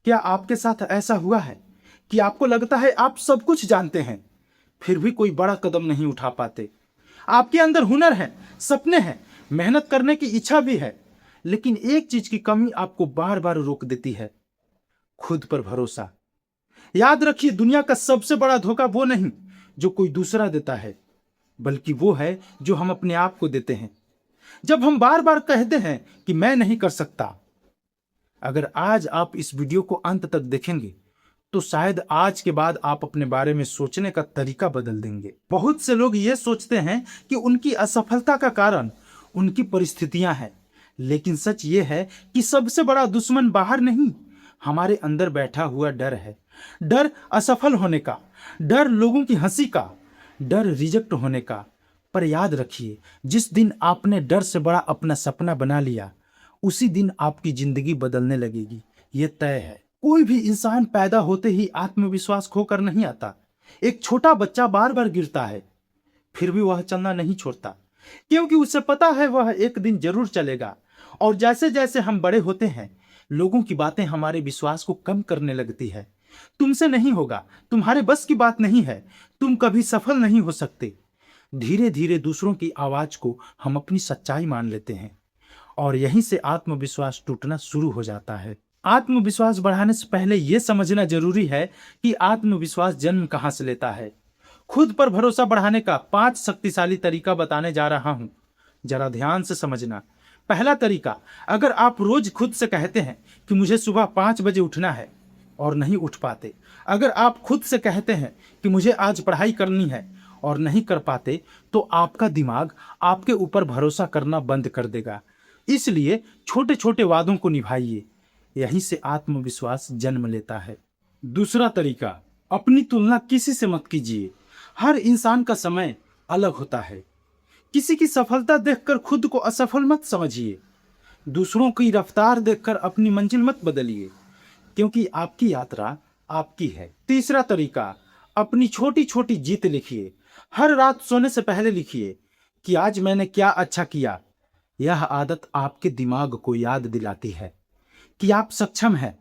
क्या आपके साथ ऐसा हुआ है कि आपको लगता है आप सब कुछ जानते हैं, फिर भी कोई बड़ा कदम नहीं उठा पाते? आपके अंदर हुनर है, सपने हैं, मेहनत करने की इच्छा भी है, लेकिन एक चीज की कमी आपको बार बार रोक देती है, खुद पर भरोसा। याद रखिए, दुनिया का सबसे बड़ा धोखा वो नहीं जो कोई दूसरा देता है, बल्कि वो है जो हम अपने आप को देते हैं। जब हम बार बार कहते हैं कि मैं नहीं कर सकता, अगर आज आप इस वीडियो को अंत तक देखेंगे तो शायद आज के बाद आप अपने बारे में सोचने का तरीका बदल देंगे। बहुत से लोग ये सोचते हैं कि उनकी असफलता का कारण उनकी परिस्थितियां हैं, लेकिन सच ये है कि सबसे बड़ा दुश्मन बाहर नहीं, हमारे अंदर बैठा हुआ डर है। डर असफल होने का, डर लोगों की हंसी का, डर रिजेक्ट होने का। पर याद रखिए, जिस दिन आपने डर से बड़ा अपना सपना बना लिया, उसी दिन आपकी जिंदगी बदलने लगेगी, ये तय है। कोई भी इंसान पैदा होते ही आत्मविश्वास खोकर नहीं आता। एक छोटा बच्चा बार बार गिरता है, फिर भी वह चलना नहीं छोड़ता, क्योंकि उसे पता है वह एक दिन जरूर चलेगा। और जैसे जैसे हम बड़े होते हैं, लोगों की बातें हमारे विश्वास को कम करने लगती है। तुमसे नहीं होगा, तुम्हारे बस की बात नहीं है, तुम कभी सफल नहीं हो सकते। धीरे धीरे दूसरों की आवाज को हम अपनी सच्चाई मान लेते हैं, और यहीं से आत्मविश्वास टूटना शुरू हो जाता है। आत्मविश्वास बढ़ाने से पहले यह समझना जरूरी है कि आत्मविश्वास जन्म कहां से लेता है। खुद पर भरोसा बढ़ाने का 5 शक्तिशाली तरीका बताने जा रहा हूं, जरा ध्यान से समझना। पहला तरीका, अगर आप रोज खुद से कहते हैं कि मुझे सुबह 5 बजे उठना है और नहीं उठ पाते, अगर आप खुद से कहते हैं कि मुझे आज पढ़ाई करनी है और नहीं कर पाते, तो आपका दिमाग आपके ऊपर भरोसा करना बंद कर देगा। इसलिए छोटे छोटे वादों को निभाइए, यहीं से आत्मविश्वास जन्म लेता है। दूसरा तरीका, अपनी तुलना किसी से मत कीजिए। हर इंसान का समय अलग होता है। किसी की सफलता देखकर खुद को असफल मत समझिए। दूसरों की रफ्तार देखकर अपनी मंजिल मत बदलिए, क्योंकि आपकी यात्रा आपकी है। तीसरा तरीका, अपनी छोटी छोटी जीत लिखिए। हर रात सोने से पहले लिखिए कि आज मैंने क्या अच्छा किया। यह आदत आपके दिमाग को याद दिलाती है कि आप सक्षम हैं,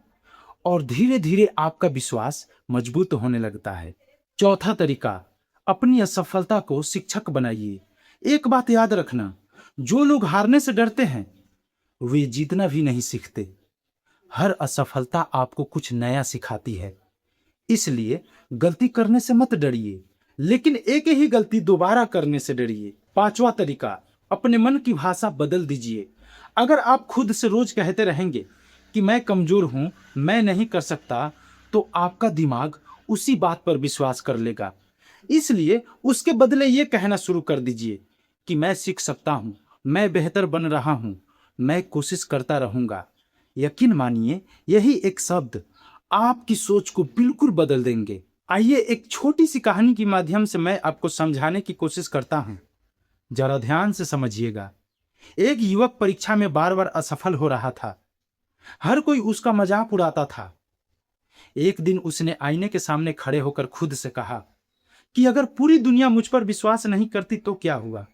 और धीरे धीरे आपका विश्वास मजबूत होने लगता है। चौथा तरीका, अपनी असफलता को शिक्षक बनाइए। एक बात याद रखना, जो लोग हारने से डरते हैं वे जीतना भी नहीं सीखते। हर असफलता आपको कुछ नया सिखाती है, इसलिए गलती करने से मत डरिए, लेकिन एक ही गलती दोबारा करने से डरिए। पांचवा तरीका, अपने मन की भाषा बदल दीजिए। अगर आप खुद से रोज कहते रहेंगे कि मैं कमजोर हूं, मैं नहीं कर सकता, तो आपका दिमाग उसी बात पर विश्वास कर लेगा। इसलिए उसके बदले ये कहना शुरू कर दीजिए कि मैं सीख सकता हूं, मैं बेहतर बन रहा हूं, मैं कोशिश करता रहूंगा। यकीन मानिए, यही एक शब्द आपकी सोच को बिल्कुल बदल देंगे। आइए एक छोटी सी कहानी के माध्यम से मैं आपको समझाने की कोशिश करता हूं, जरा ध्यान से समझिएगा। एक युवक परीक्षा में बार बार असफल हो रहा था। हर कोई उसका मजाक उड़ाता था। एक दिन उसने आईने के सामने खड़े होकर खुद से कहा कि अगर पूरी दुनिया मुझ पर विश्वास नहीं करती तो क्या हुआ,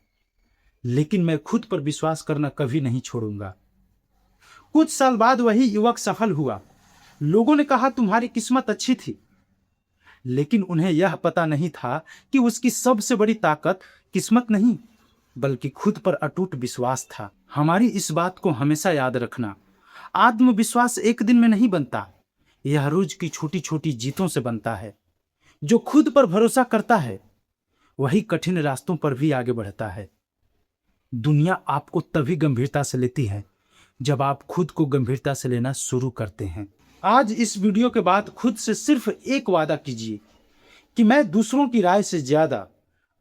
लेकिन मैं खुद पर विश्वास करना कभी नहीं छोड़ूंगा। कुछ साल बाद वही युवक सफल हुआ। लोगों ने कहा तुम्हारी किस्मत अच्छी थी, लेकिन उन्हें यह पता नहीं था कि उसकी सबसे बड़ी ताकत किस्मत नहीं, बल्कि खुद पर अटूट विश्वास था। हमारी इस बात को हमेशा याद रखना, आत्मविश्वास एक दिन में नहीं बनता, यह रोज की छोटी छोटी जीतों से बनता है। जो खुद पर भरोसा करता है वही कठिन रास्तों पर भी आगे बढ़ता है। दुनिया आपको तभी गंभीरता से लेती है जब आप खुद को गंभीरता से लेना शुरू करते हैं। आज इस वीडियो के बाद खुद से सिर्फ एक वादा कीजिए कि मैं दूसरों की राय से ज्यादा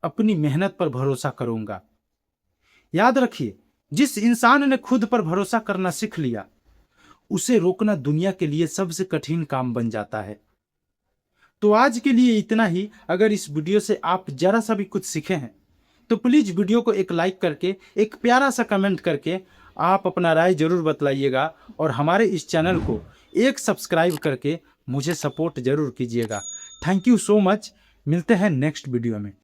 अपनी मेहनत पर भरोसा करूंगा। याद रखिए, जिस इंसान ने खुद पर भरोसा करना सीख लिया, उसे रोकना दुनिया के लिए सबसे कठिन काम बन जाता है। तो आज के लिए इतना ही। अगर इस वीडियो से आप जरा सा भी कुछ सीखे हैं तो प्लीज वीडियो को एक लाइक करके, एक प्यारा सा कमेंट करके आप अपना राय जरूर बतलाइएगा, और हमारे इस चैनल को एक सब्सक्राइब करके मुझे सपोर्ट जरूर कीजिएगा। Thank you so much. मिलते हैं नेक्स्ट वीडियो में।